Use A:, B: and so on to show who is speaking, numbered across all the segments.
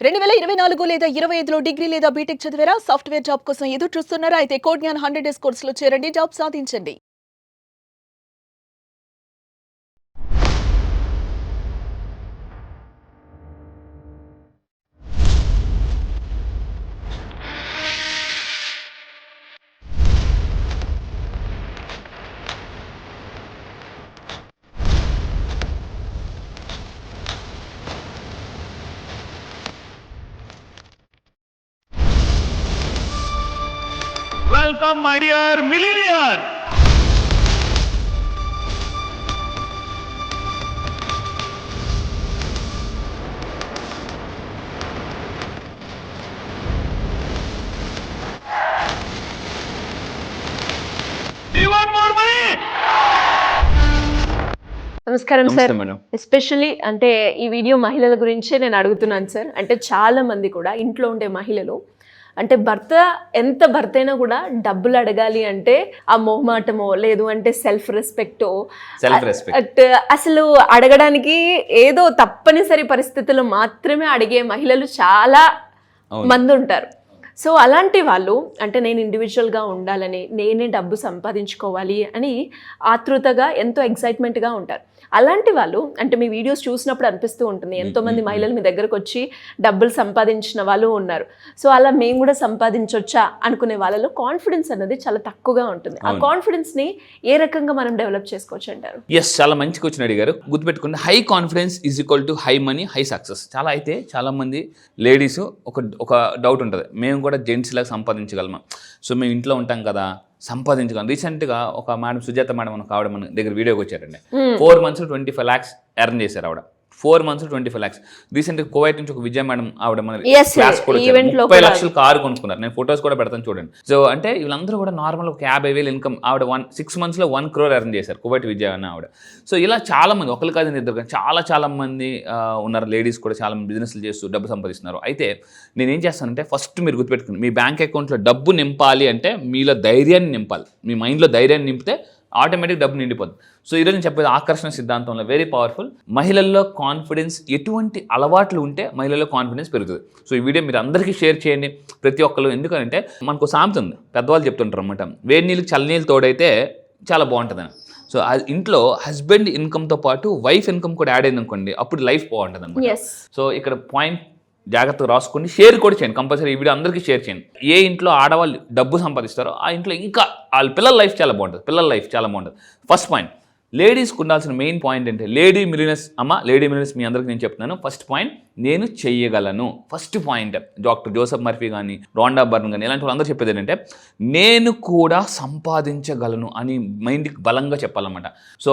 A: 2024 లేదా 25లో డిగ్రీ లేదా బీటెక్ చదివారా? సాఫ్ట్‌వేర్ జాబ్ కోసం ఎదురు చూస్తున్నారా? అయితే కోడ్ జ్ఞాన్ 100 డేస్ కోర్సులో చేరండి. జాబ్ సాధించండి.
B: Welcome, my dear millionaire. Do you want more money?
C: నమస్కారం సార్.
D: మేడం.
C: ఎస్పెషల్లీ అంటే ఈ వీడియో మహిళల గురించే నేను అడుగుతున్నాను సార్. అంటే చాలా మంది కూడా ఇంట్లో ఉండే మహిళలు అంటే భర్త అయినా కూడా డబ్బులు అడగాలి అంటే ఆ మొహమాటమో లేదు అంటే సెల్ఫ్ రెస్పెక్టో అసలు అడగడానికి ఏదో తప్పనిసరి పరిస్థితుల్లో మాత్రమే అడిగే మహిళలు చాలా మంది ఉంటారు. సో అలాంటి వాళ్ళు అంటే నేను ఇండివిజువల్గా ఉండాలని, నేనే డబ్బు సంపాదించుకోవాలి అని ఆతృతగా ఎంతో ఎక్సైట్మెంట్గా ఉంటారు. అలాంటి వాళ్ళు అంటే మీ వీడియోస్ చూసినప్పుడు అనిపిస్తూ ఉంటుంది, ఎంతోమంది మహిళలు మీ దగ్గరకు వచ్చి డబ్బులు సంపాదించిన వాళ్ళు ఉన్నారు. సో అలా మేము కూడా సంపాదించవచ్చా అనుకునే వాళ్ళలో కాన్ఫిడెన్స్ అనేది చాలా తక్కువగా ఉంటుంది. ఆ కాన్ఫిడెన్స్ని ఏ రకంగా మనం డెవలప్ చేసుకోవచ్చు అంటారు?
D: ఎస్, చాలా మంచి క్వశ్చన్ అడిగారు. గుర్తుపెట్టుకోండి, high confidence is equal to high money, high success. చాలా మంది లేడీస్ ఒక డౌట్ ఉంటుంది, మేము కూడా జెంట్స్ లాగా సంపాదించగలమా? సో మేము ఇంట్లో ఉంటాం కదా, సంపాదించగలం. రీసెంట్గా ఒక మేడం, సుజాత మేడం, ఆవిడ మన దగ్గర వీడియోకి వచ్చారండి. 4 months 25 lakhs ఎర్న్ చేశారు ఆవిడ. 4 months 25 lakhs. రీసెంట్గా కోవైట్ నుంచి ఒక విజయ మేడం ఆవిడ మన క్లాస్ కూడా 30 లక్షలు కారు కొనుక్కున్నారు. నేను ఫొటోస్ కూడా పెడతాను చూడండి. సో అంటే వీళ్ళందరూ కూడా నార్మల్ ఒక 50,000 ఇన్కమ్. ఆవిడ 6 months 1 crore ఎర్న్ చేశారు, కువైట్ విజయ అన్న ఆవిడ. సో ఇలా చాలా మంది, ఒకరు కాదు ఇద్దరు కానీ చాలా మంది ఉన్నారు. లేడీస్ కూడా చాలా మంది బిజినెస్లు చేస్తూ డబ్బు సంపాదిస్తున్నారు. అయితే నేనేం చేస్తానంటే, ఫస్ట్ మీరు గుర్తుపెట్టుకుని, మీ బ్యాంక్ అకౌంట్లో డబ్బు నింపాలి అంటే మీలో ధైర్యాన్ని నింపాలి. మీ మైండ్లో ధైర్యాన్ని నింపితే ఆటోమేటిక్ డబ్బు నిండిపోతుంది. సో ఈరోజు నేను చెప్పేది ఆకర్షణ సిద్ధాంతంలో వెరీ పవర్ఫుల్. మహిళల్లో కాన్ఫిడెన్స్, ఎటువంటి అలవాట్లు ఉంటే మహిళల్లో కాన్ఫిడెన్స్ పెరుగుతుంది. సో ఈ వీడియో మీరు అందరికీ షేర్ చేయండి, ప్రతి ఒక్కరు. ఎందుకంటే మనకు సామెత ఉంది, పెద్దవాళ్ళు చెప్తుంటారు అనమాట, వేడి నీళ్ళకి చల్లనీళ్ళు తోడైతే చాలా బాగుంటుందని. సో ఇంట్లో హస్బెండ్ ఇన్కమ్తో పాటు వైఫ్ ఇన్కమ్ కూడా యాడ్ అయింది అనుకోండి, అప్పుడు లైఫ్ బాగుంటుంది అనమాట. సో ఇక్కడ పాయింట్ జాగ్రత్తగా రాసుకొని షేర్ కూడా చేయండి. కంపల్సరీ ఈ వీడియో అందరికీ షేర్ చేయండి. ఏ ఇంట్లో ఆడవాళ్ళు డబ్బు సంపాదిస్తారో ఆ ఇంట్లో ఇంకా వాళ్ళ పిల్లల లైఫ్ చాలా బాగుంటుంది. ఫస్ట్ పాయింట్, లేడీస్కి ఉండాల్సిన మెయిన్ పాయింట్ అంటే, లేడీ మిలియనర్స్ మీ అందరికీ నేను చెప్తున్నాను. ఫస్ట్ పాయింట్, నేను చెయ్యగలను. First point doctor Joseph Murphy కానీ, రాండా బర్న్ కానీ ఇలాంటి వాళ్ళందరూ చెప్పేది ఏంటంటే, నేను కూడా సంపాదించగలను అని మైండ్కి బలంగా చెప్పాలన్నమాట. సో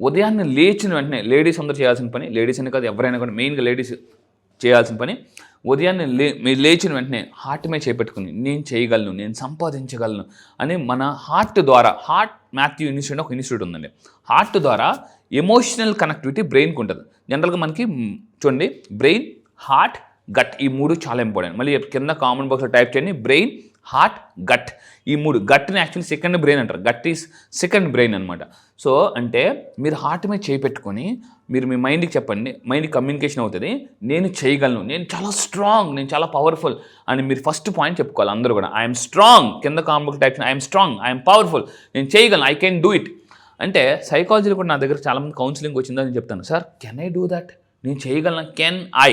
D: ఉదయాన్నే లేచిన వెంటనే లేడీస్ అందరూ చేయాల్సిన పని, లేడీస్ అని కాదు ఎవరైనా కూడా, మెయిన్గా లేడీస్ చేయాల్సిన పని, ఉదయాన్నే మీరు లేచిన వెంటనే హార్ట్ మీద చేపెట్టుకుని నేను చేయగలను, నేను సంపాదించగలను అని మన హార్ట్ ద్వారా, హార్ట్ మాథ్యూ ఇన్స్టిట్యూట్ ఒక ఇన్స్టిట్యూట్ ఉందండి. హార్ట్ ద్వారా ఎమోషనల్ కనెక్టివిటీ బ్రెయిన్కి ఉంటుంది. జనరల్గా మనకి చూడండి, బ్రెయిన్, హార్ట్, గట్, ఈ 3 చాలా ఇంపార్టెంట్. మళ్ళీ కింద కామెంట్ బాక్స్లో టైప్ చేయండి, బ్రెయిన్, హార్ట్, గట్. ఈ 3, గట్ని యాక్చువల్లీ సెకండ్ బ్రెయిన్ అంటారు. గట్ ఈస్ సెకండ్ బ్రెయిన్ అనమాట. సో అంటే మీరు హార్ట్ మీద చేపెట్టుకొని మీరు మీ మైండ్కి చెప్పండి, మైండ్కి కమ్యూనికేషన్ అవుతుంది, నేను చేయగలను, నేను చాలా స్ట్రాంగ్, నేను చాలా పవర్ఫుల్ అని మీరు ఫస్ట్ పాయింట్ చెప్పుకోవాలి అందరూ కూడా. ఐఎమ్ స్ట్రాంగ్, కింద కామెంట్ టైప్ చేయండి, ఐఎమ్ స్ట్రాంగ్, ఐఎమ్ పవర్ఫుల్, నేను చేయగలను, ఐ కెన్ డూ ఇట్. అంటే సైకాలజీలో కూడా నా దగ్గర చాలామంది కౌన్సిలింగ్ వచ్చిందని చెప్తాను, sir can I do that, నేను చేయగలను, కెన్ ఐ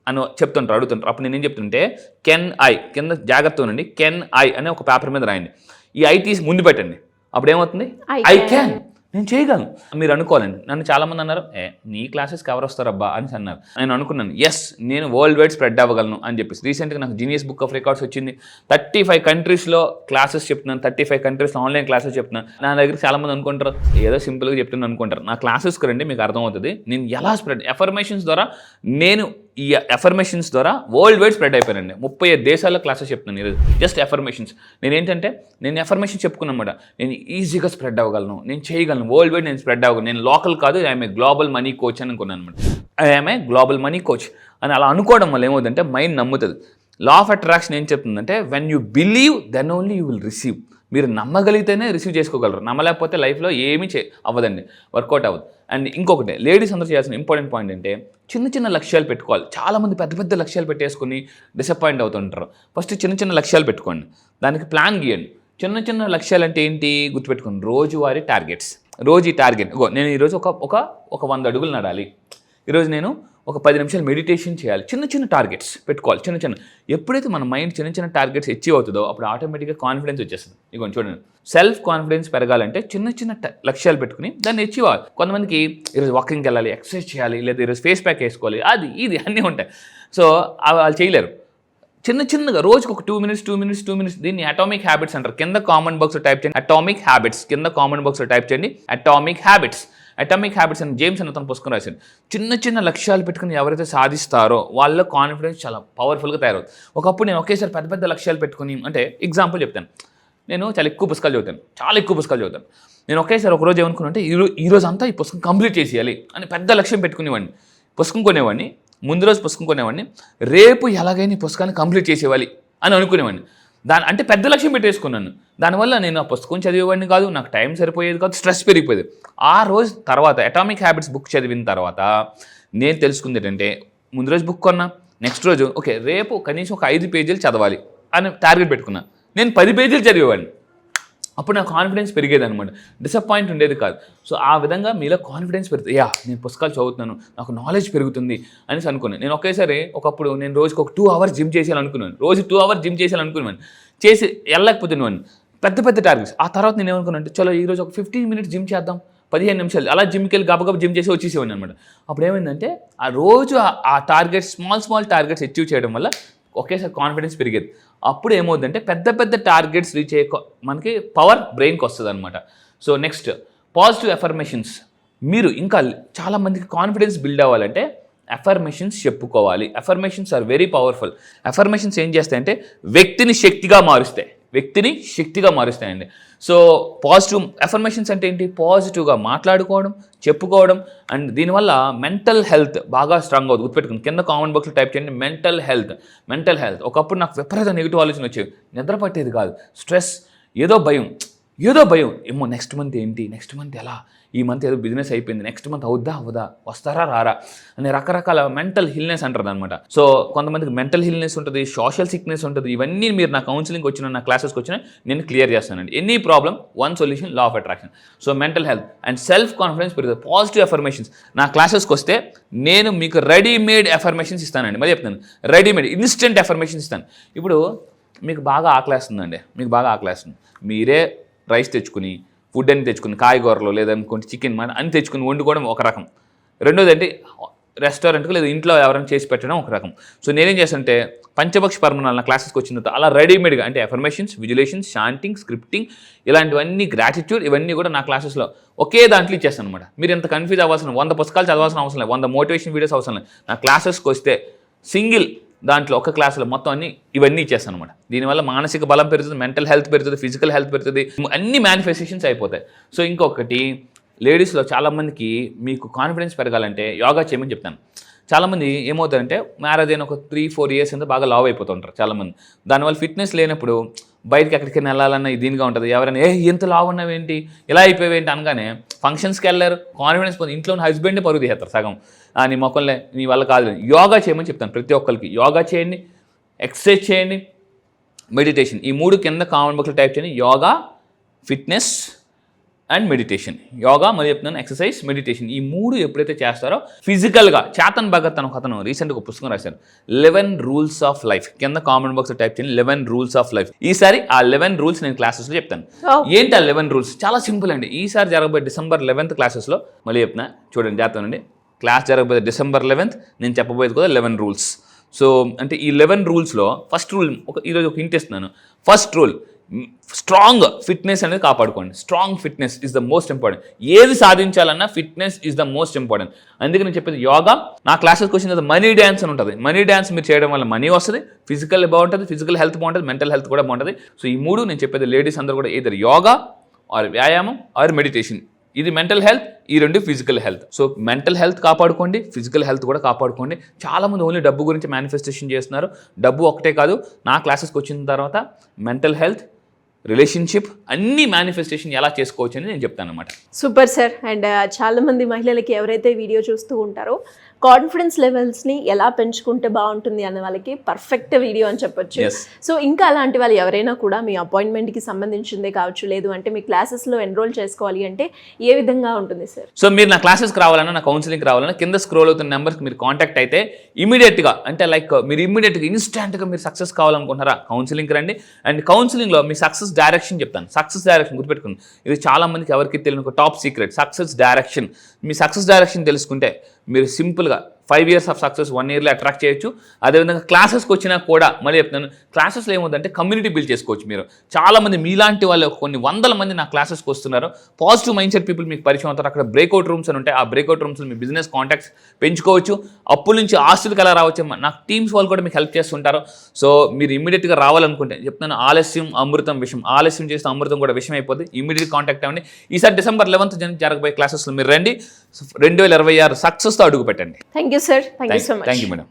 D: అని అడుగుతుంటారు. అప్పుడు నేనేం చెప్తుంటే, కెన్ ఐ కింద జాగ్రత్త ఉండండి, కెన్ ఐ అనే ఒక పేపర్ మీద రాయండి, ఈ ఐ తీసి ముందు పెట్టండి. అప్పుడు ఏమవుతుంది, ఐ క్యాన్, నేను చేయగలను. మీరు అనుకోవాలండి. నన్ను చాలామంది అన్నారు, నీ క్లాసెస్కి ఎవరు వస్తారబ్బా అని అన్నారు. నేను అనుకున్నాను, ఎస్, నేను వరల్డ్ వైడ్ స్ప్రెడ్ అవ్వగలను అని చెప్పేసి. రీసెంట్గా నాకు జీనియస్ బుక్ ఆఫ్ రికార్డ్స్ వచ్చింది. 35 కంట్రీస్లో క్లాసెస్ చెప్తున్నాను, 35 కంట్రీస్లో ఆన్లైన్ క్లాసెస్ చెప్తున్నాను. నా దగ్గర చాలామంది అనుకుంటారు, ఏదో సింపుల్గా చెప్తున్నాను అనుకుంటారు. నా క్లాసెస్కి రండి, మీకు అర్థమవుతుంది నేను ఎలా స్ప్రెడ్. ఎఫర్మేషన్స్ ద్వారా ఈ ఎఫర్మేషన్స్ ద్వారా వరల్డ్ వైడ్ స్ప్రెడ్ అయిపోయానండి. 35 దేశాల్లో క్లాసెస్ చెప్తున్నాను ఈరోజు, జస్ట్ ఎఫర్మేషన్స్. నేను ఎఫర్మేషన్ చెప్పుకున్నమాట, నేను ఈజీగా స్ప్రెడ్ అవ్వగలను, నేను చేయగలను, వరల్డ్ వైడ్ నేను స్ప్రెడ్ అవ్వగలను, నేను లోకల్ కాదు, I'm a global money coach అని అనుకున్నాను అనమాట. I'm a global money coach అని అలా అనుకోవడం వల్ల ఏమవుతుందంటే మైండ్ నమ్ముతుంది. లా ఆఫ్ అట్రాక్షన్ ఏం చెప్తుందంటే, when you believe then only you will receive. మీరు నమ్మగలిగితేనే రిసీవ్ చేసుకోగలరు, నమ్మలేకపోతే లైఫ్లో ఏమీ అవ్వదండి, వర్కౌట్ అవ్వదు. అండ్ ఇంకొకటి లేడీస్ అందరూ చేయాల్సిన ఇంపార్టెంట్ పాయింట్ అంటే చిన్న చిన్న లక్ష్యాలు పెట్టుకోవాలి. చాలామంది పెద్ద పెద్ద లక్ష్యాలు పెట్టేసుకుని డిసప్పాయింట్ అవుతుంటారు. ఫస్ట్ చిన్న చిన్న లక్ష్యాలు పెట్టుకోండి, దానికి ప్లాన్ గీయండి. చిన్న చిన్న లక్ష్యాలు అంటే ఏంటి గుర్తుపెట్టుకోండి, రోజువారీ టార్గెట్స్. రోజు ఈ టార్గెట్, నేను ఈరోజు ఒక 100 అడుగులు నడాలి, ఈరోజు నేను ఒక 10 నిమిషాలు మెడిటేషన్ చేయాలి. చిన్న చిన్న టార్గెట్స్ పెట్టుకోవాలి, చిన్న చిన్న. ఎప్పుడైతే మన మైండ్ చిన్న చిన్న టార్గెట్స్ అచీవ్ అవుతుందో అప్పుడు ఆటోమేటిక్గా కాన్ఫిడెన్స్ వచ్చేస్తుంది. ఇదిగోండి చూడండి, సెల్ఫ్ కాన్ఫిడెన్స్ పెరగాలంటే చిన్న చిన్న లక్ష్యాలు పెట్టుకుని దాన్ని అచీవ్ అవ్వాలి. కొంతమందికి ఈరోజు వాకింగ్కి వెళ్ళాలి, ఎక్సర్సైజ్ చేయాలి, లేదా ఈరోజు ఫేస్ ప్యాక్ వేసుకోవాలి, అది ఇది అన్నీ ఉంటాయి. సో వాళ్ళు చేయలేరు. చిన్న చిన్నగా రోజుకి ఒక 2 minutes దీన్ని అటామిక్ హ్యాబిట్స్ అంటారు. కింద కామెంట్ బాక్స్లో టైప్ చేయండి అటామిక్ హ్యాబిట్స్, కింద కామెంట్ బాక్స్లో టైప్ చేయండి అటామిక్ హ్యాబిట్స్. అటామిక్ హ్యాబిట్స్ అని జేమ్స్ అని తను పుస్తకం రాశాడు. చిన్న చిన్న లక్ష్యాలు పెట్టుకుని ఎవరైతే సాధిస్తారో వాళ్ళ కాన్ఫిడెన్స్ చాలా పవర్ఫుల్గా తయారవుతుంది. ఒకప్పుడు నేను ఒకేసారి పెద్ద పెద్ద లక్ష్యాలు పెట్టుకుని, అంటే ఎగ్జాంపుల్ చెప్తాను, నేను చాలా ఎక్కువ పుస్తకాలు చదువుతాను. నేను ఒకేసారి ఒకరోజు ఏమనుకున్నానంటే ఈరోజు అంతా ఈ పుస్తకం కంప్లీట్ చేసేయాలి అని పెద్ద లక్ష్యం పెట్టుకునేవాడిని. పుస్తకం కొనేవాడిని, ముందు రోజు పుస్తకం కొనేవాడిని, రేపు ఎలాగైనా ఈ పుస్తకాన్ని కంప్లీట్ చేసేవాలి అని అనుకునేవాడిని. అంటే పెద్ద లక్ష్యం పెట్టేసుకున్నాను. దానివల్ల నేను ఆ పుస్తకం చదివేవాడిని కాదు, నాకు టైం సరిపోయేది కాదు, స్ట్రెస్ పెరిగిపోయేది. ఆ రోజు తర్వాత అటామిక్ హ్యాబిట్స్ బుక్ చదివిన తర్వాత నేను తెలుసుకుంది ఏంటంటే, ముందు రోజు బుక్ కొన్నా, నెక్స్ట్ రోజు ఓకే రేపు కనీసం ఒక 5 పేజీలు చదవాలి అని టార్గెట్ పెట్టుకున్నా. నేను 10 పేజీలు చదివేవాడిని. అప్పుడు నాకు కాన్ఫిడెన్స్ పెరిగేది అనమాట, డిసప్పాయింట్ ఉండేది కాదు. సో ఆ విధంగా మీలో కాన్ఫిడెన్స్ పెరుగుతుంది. నేను పుస్తకాలు చదువుతున్నాను, నాకు నాలెడ్జ్ పెరుగుతుంది అనేసి అనుకున్నాను. నేను ఒకేసారి ఒకప్పుడు నేను రోజుకి ఒక 2 hours జిమ్ చేసేయాలనుకున్నాను. రోజు 2 hours జిమ్ చేసేయాలనుకున్నాను. చేసి వెళ్ళలేకపోతున్నాను, పెద్ద పెద్ద టార్గెట్స్. ఆ తర్వాత నేను ఏమనుకున్నాను అంటే చలో ఈరోజు ఒక 15 minutes జిమ్ చేద్దాం, 15 నిమిషాలు అలా జిమ్కి వెళ్ళి గబగబ జిమ్ చేసి వచ్చేసేవాడిని అనమాట. అప్పుడు ఏమైందంటే ఆ రోజు ఆ టార్గెట్స్ స్మాల్ టార్గెట్స్ అచీవ్ చేయడం వల్ల ఒకేసారి కాన్ఫిడెన్స్ పెరిగేది. అప్పుడు ఏమవుతుందంటే పెద్ద పెద్ద టార్గెట్స్ రీచ్ అయ్యే మనకి పవర్ బ్రెయిన్కి వస్తుంది అనమాట. So next positive affirmations. మీరు ఇంకా చాలామందికి కాన్ఫిడెన్స్ బిల్డ్ అవ్వాలంటే అఫర్మేషన్స్ చెప్పుకోవాలి. Affirmations are very powerful. Affirmations ఏం చేస్తాయంటే వ్యక్తిని శక్తిగా మారుస్తాయండి. సో పాజిటివ్ అఫర్మేషన్స్ అంటే ఏంటి, పాజిటివ్గా మాట్లాడుకోవడం, చెప్పుకోవడం. అండ్ దీనివల్ల మెంటల్ హెల్త్ బాగా స్ట్రాంగ్ అవుతుంది. గుర్తుపెట్టుకుని కింద కామెంట్ బాక్స్లో టైప్ చేయండి మెంటల్ హెల్త్. ఒకప్పుడు నాకు విపరీత నెగిటివ్ ఆలోచన వచ్చేవి, నిద్ర పట్టేది కాదు, స్ట్రెస్, ఏదో భయం, ఏమో నెక్స్ట్ మంత్ ఏంటి, నెక్స్ట్ మంత్ ఎలా, ఈ మంత్ ఏదో బిజినెస్ అయిపోయింది, నెక్స్ట్ మంత్ అవుద్దా, వస్తారా రారా అనే రకరకాల మెంటల్ హిల్నెస్ అంటారు అనమాట. సో కొంతమందికి మెంటల్ హిల్నెస్ ఉంటుంది, సోషల్ సిక్నెస్ ఉంటుంది. ఇవన్నీ మీరు నా కౌన్సిలింగ్ వచ్చిన, నా క్లాసెస్కి వచ్చిన నేను క్లియర్ చేస్తానండి. Any problem one solution, law of attraction. So mental health and self confidence పెరుగుతుంది. Positive affirmations. నా క్లాసెస్కి వస్తే నేను మీకు రెడీమేడ్ అఫర్మేషన్స్ ఇస్తానండి. మరి చెప్తాను, రెడీమేడ్ ఇన్స్టెంట్ అఫర్మేషన్స్ ఇస్తాను. ఇప్పుడు మీకు బాగా ఆకలేస్తుందండి, మీరే రైస్ తెచ్చుకుని, ఫుడ్ అని తెచ్చుకుని, కాయగూరలు లేదనుకోండి చికెన్ అని తెచ్చుకుని వండుకోవడం ఒక రకం. రెండోది అంటే రెస్టారెంట్కి లేదా ఇంట్లో ఎవరైనా చేసి పెట్టడం ఒక రకం. సో నేనేం చేస్తానంటే పంచభక్ష పరమాణాలు నా క్లాసెస్కి వచ్చిన తర్వాత అలా రెడీమేడ్గా అంటే అఫర్మేషన్స్, విజులేషన్స్, చాంటింగ్, స్క్రిప్టింగ్, ఇలాంటివన్నీ, గ్రాటిట్యూడ్, ఇవన్నీ కూడా నా క్లాసెస్లో ఒకే దాంట్లో ఇచ్చేస్తాను అనమాట. మీరు ఎంత కన్ఫ్యూజ్ అవ్వాల్సిన 100 పుస్తకాలు చదవాల్సిన అవసరం లేదు, 100 మోటివేషన్ వీడియోస్ అవసరం లేదు. నా క్లాసెస్కి వస్తే సింగిల్ దాంట్లో ఒక క్లాసులో మొత్తం ఇవన్నీ ఇచ్చేస్తాను అనమాట. దీనివల్ల మానసిక బలం పెరుగుతుంది, మెంటల్ హెల్త్ పెరుగుతుంది, ఫిజికల్ హెల్త్ పెరుగుతుంది, అన్ని మేనిఫెస్టేషన్స్ అయిపోతాయి. సో ఇంకొకటి లేడీస్లో చాలామందికి మీకు కాన్ఫిడెన్స్ పెరగాలంటే యోగా చేయమని చెప్తాను. చాలామంది ఏమవుతారంటే మ్యారేజ్ అయిన ఒక 3-4 years అంతా బాగా లావ్ అయిపోతుంటారు చాలామంది. దానివల్ల ఫిట్నెస్ లేనప్పుడు బయటకి ఎక్కడికైనా వెళ్ళాలన్నా దీనిగా ఉంటుంది. ఎవరైనా ఎంత లావ్ ఉన్నావేంటి, ఇలా అయిపోయావేంటి అనగానే ఫంక్షన్స్కి వెళ్ళారు, కాన్ఫిడెన్స్ పోతుంది, ఇంట్లో ఉన్న హస్బెండే పరుగు తీస్తారు సగం. నీ మొక్కలే, నీ వల్ల కాదు. యోగా చేయమని చెప్తాను ప్రతి ఒక్కరికి. యోగా చేయండి, ఎక్సర్సైజ్ చేయండి, మెడిటేషన్. ఈ 3 కింద కామెంట్ బాక్స్లో టైప్ చేయండి, yoga, fitness and meditation. Yoga మరి చెప్తున్నాను, ఎక్సర్సైజ్, మెడిటేషన్. ఈ 3 ఎప్పుడైతే చేస్తారో ఫిజికల్గా, చేతన్ భగత్ అని అతను రీసెంట్గా ఒక పుస్తకం రాశారు, 11 రూల్స్ ఆఫ్ లైఫ్. కింద కామెంట్ బాక్స్లో టైప్ చేయండి 11 రూల్స్ ఆఫ్ లైఫ్. ఈసారి ఆ 11 రూల్స్ నేను క్లాసెస్లో చెప్తాను. ఏంటి ఆ 11 రూల్స్? చాలా సింపుల్ అండి. ఈసారి జరగబోయే December 11th క్లాసెస్లో మళ్ళీ చెప్తున్నా, చూడండి జాగ్రత్తనండి. క్లాస్ జరగబోయే December 11th, నేను చెప్పబోయేది కూడా 11 రూల్స్. సో అంటే ఈ 11 రూల్స్లో ఫస్ట్ రూల్ ఈరోజు ఒక హింట్ ఇస్తున్నాను. ఫస్ట్ రూల్, స్ట్రాంగ్ ఫిట్నెస్ అనేది కాపాడుకోండి. Strong fitness is the most important. ఏది సాధించాలన్నా fitness is the most important. అందుకే నేను చెప్పేది యోగా. నా క్లాసెస్కి వచ్చిన తర్వాత మనీ డ్యాన్స్ అని ఉంటుంది. మనీ డ్యాన్స్ మీరు చేయడం వల్ల మనీ వస్తుంది, ఫిజికల్ బాగుంటుంది, ఫిజికల్ హెల్త్ బాగుంటుంది, మెంటల్ హెల్త్ కూడా బాగుంటుంది. సో ఈ 3 నేను చెప్పేది లేడీస్ అందరూ కూడా ఏదైనా యోగా ఆర్ వ్యాయామం ఆర్ మెడిటేషన్. ఇది మెంటల్ హెల్త్, ఈ 2 physical health. So mental health కాపాడుకోండి, ఫిజికల్ హెల్త్ కూడా కాపాడుకోండి. చాలామంది ఓన్లీ డబ్బు గురించి మేనిఫెస్టేషన్ చేస్తున్నారు. డబ్బు ఒకటే కాదు, నా క్లాసెస్కి వచ్చిన తర్వాత మెంటల్ హెల్త్, రిలేషన్షిప్ అన్ని మేనిఫెస్టేషన్ ఎలా చేసుకోవచ్చు అని నేను చెప్తాను అనమాట.
C: Super sir. అండ్ చాలా మంది మహిళలకి ఎవరైతే వీడియో చూస్తూ ఉంటారో కాన్ఫిడెన్స్ లెవెల్స్ని ఎలా పెంచుకుంటే బాగుంటుంది అనే వాళ్ళకి పర్ఫెక్ట్ వీడియో అని చెప్పొచ్చు.
D: Yes.
C: సో ఇంకా అలాంటి వాళ్ళు ఎవరైనా కూడా మీ అపాయింట్మెంట్కి సంబంధించిందే కావచ్చు, లేదు అంటే మీ క్లాసెస్లో ఎన్రోల్ చేసుకోవాలి అంటే ఏ విధంగా ఉంటుంది సార్?
D: సో మీరు నా క్లాసెస్కి రావాలన్నా, నా కౌన్సిలింగ్కి రావాలన్నా కింద స్క్రోల్ అవుతున్న నెంబర్కి మీరు కాంటాక్ట్ అయితే ఇమీడియట్గా, అంటే లైక్ మీరు ఇమీడియట్గా ఇన్స్టాంట్గా మీరు సక్సెస్ కావాలనుకుంటున్నారా, కౌన్సిలింగ్కి రండి. అండ్ కౌన్సిలింగ్లో మీ సక్సెస్ డైరెక్షన్ చెప్తాను. సక్సెస్ డైరెక్షన్ గుర్తుపెట్టుకోండి, ఇది చాలా మందికి ఎవరికి తెలియని ఒక టాప్ సీక్రెట్. సక్సెస్ డైరెక్షన్, మీ సక్సెస్ డైరెక్షన్ తెలుసుకుంటే మీరు సింపుల్గా 5 years ఆఫ్ సక్సెస్ 1 yearలో అట్రాక్ట్ చేయొచ్చు. అదేవిధంగా క్లాసెస్కి వచ్చినా కూడా మళ్ళీ చెప్తాను, క్లాసెస్లో ఏమవుతుందంటే కమ్యూనిటీ బిల్డ్ చేసుకోవచ్చు. మీరు చాలామంది మీలాంటి వాళ్ళు కొన్ని వందల మంది నా క్లాసెస్కి వస్తున్నారు. పాజిటివ్ మైండ్ సెట్ పీపుల్ మీకు పరిచయం అవుతారు. అక్కడ బ్రేక్అవుట్ రూమ్స్ అని ఉంటాయి. ఆ బ్రేక్అవుట్ రూమ్స్లో మీ బిజినెస్ కాంటాక్ట్స్ పెంచుకోవచ్చు. అప్పుల నుంచి ఆస్తులకు ఎలా రావచ్చు, నాకు టీమ్స్ వాళ్ళు కూడా మీకు హెల్ప్ చేస్తుంటారు. సో మీరు ఇమీడియట్గా రావాలనుకుంటే చెప్తాను, ఆలస్యం అమృతం విషయం, ఆలస్యం చేస్తే అమృతం కూడా విషయం అయిపోతుంది. ఇమీడియట్ కాంటాక్ట్ అవ్వండి. ఈసారి December 11th జరగబోయే క్లాసెస్లో మీరు రండి. 2026 సక్సెస్తో అడుగు పెట్టండి.
C: Thank you sir. Thank you so much.
D: Thank you madam.